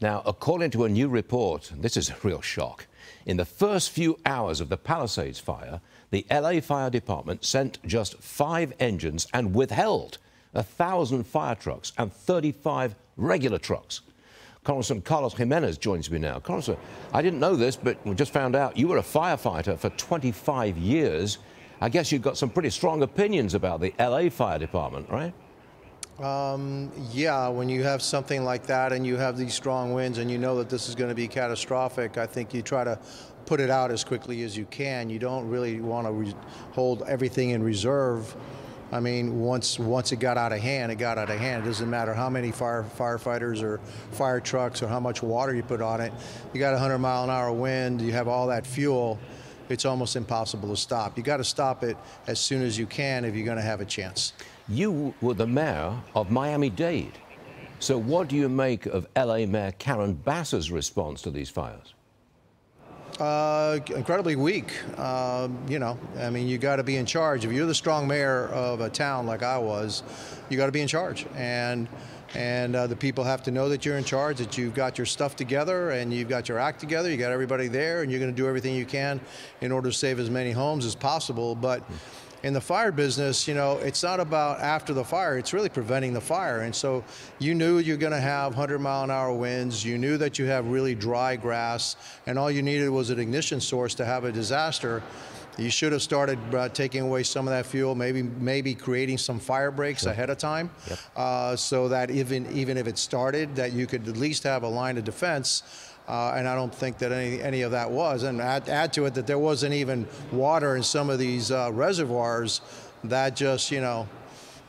Now, according to a new report, this is a real shock. In the first few hours of the Palisades fire, the LA Fire Department sent just 5 engines and withheld 1,000 fire trucks and 35 regular trucks. Congressman Carlos Jimenez joins me now. Congressman, I didn't know this, but we just found out you were a firefighter for 25 years. I guess you've got some pretty strong opinions about the LA Fire Department, right? Yeah, when you have something like that and you have these strong winds and you know that this is going to be catastrophic, I think you try to put it out as quickly as you can. You don't really want to hold everything in reserve. I mean, once it got out of hand, it got out of hand. It doesn't matter how many firefighters or fire trucks or how much water you put on it. You got a 100-mile-an-hour wind, you have all that fuel. It's almost impossible to stop. You got to stop it as soon as you can if you're going to have a chance. You were the mayor of Miami-Dade. So what do you make of LA Mayor Karen Bass's response to these fires? Incredibly weak. You know, I mean, you got to be in charge. If you're the strong mayor of a town like I was, you got to be in charge. And the people have to know that you're in charge, that you've got your stuff together and you've got your act together, you got everybody there, and you're going to do everything you can in order to save as many homes as possible. But in the fire business, you know, it's not about after the fire, it's really preventing the fire. And so you knew you're going to have 100-mile-an-hour winds, you knew that you have really dry grass, and all you needed was an ignition source to have a disaster. You should have started taking away some of that fuel, maybe creating some fire breaks ahead of time, so that even if it started, that you could at least have a line of defense. And I don't think that any of that was. And add to it that there wasn't even water in some of these reservoirs. That just, you know,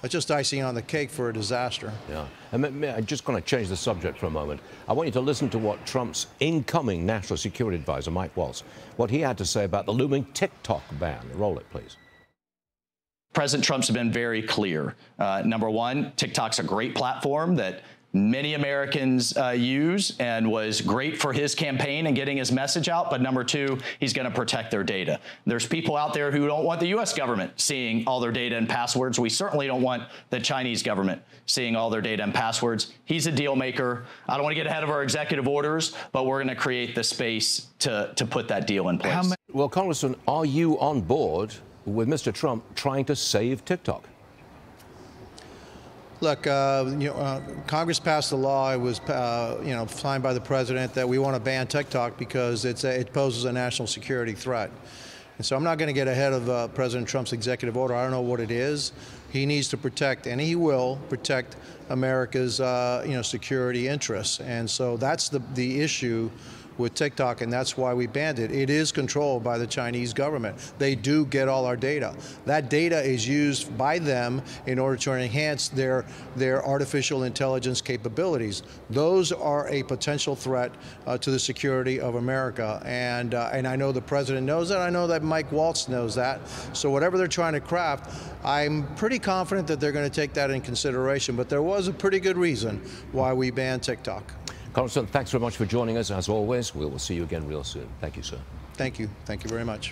it's just icing on the cake for a disaster. Yeah. I'm just going to change the subject for a moment. I want you to listen to what Trump's incoming National Security Advisor, Mike Waltz, what he had to say about the looming TikTok ban. Roll it, please. President Trump's been very clear. Number one, TikTok's a great platform that many Americans use and was great for his campaign and getting his message out. But number two, he's going to protect their data. There's people out there who don't want the U.S. government seeing all their data and passwords. We certainly don't want the Chinese government seeing all their data and passwords. He's a deal maker. I don't want to get ahead of our executive orders, but we're going to create the space to put that deal in place. Well, Congressman, are you on board with Mr. Trump trying to save TikTok? Look, Congress passed a law. It was, signed by the president that we want to ban TikTok because it poses a national security threat. And so I'm not going to get ahead of President Trump's executive order. I don't know what it is. He needs to protect, and he will protect America's, security interests. And so that's the issue with TikTok, and that's why we banned it. It is controlled by the Chinese government. They do get all our data. That data is used by them in order to enhance their artificial intelligence capabilities. Those are a potential threat to the security of America, and I know the president knows that. I know that Mike Waltz knows that. So whatever they're trying to craft, I'm pretty confident that they're going to take that in consideration. But there was a pretty good reason why we banned TikTok. Congressman, thanks very much for joining us. As always, we will see you again real soon. Thank you, sir. Thank you. Thank you very much.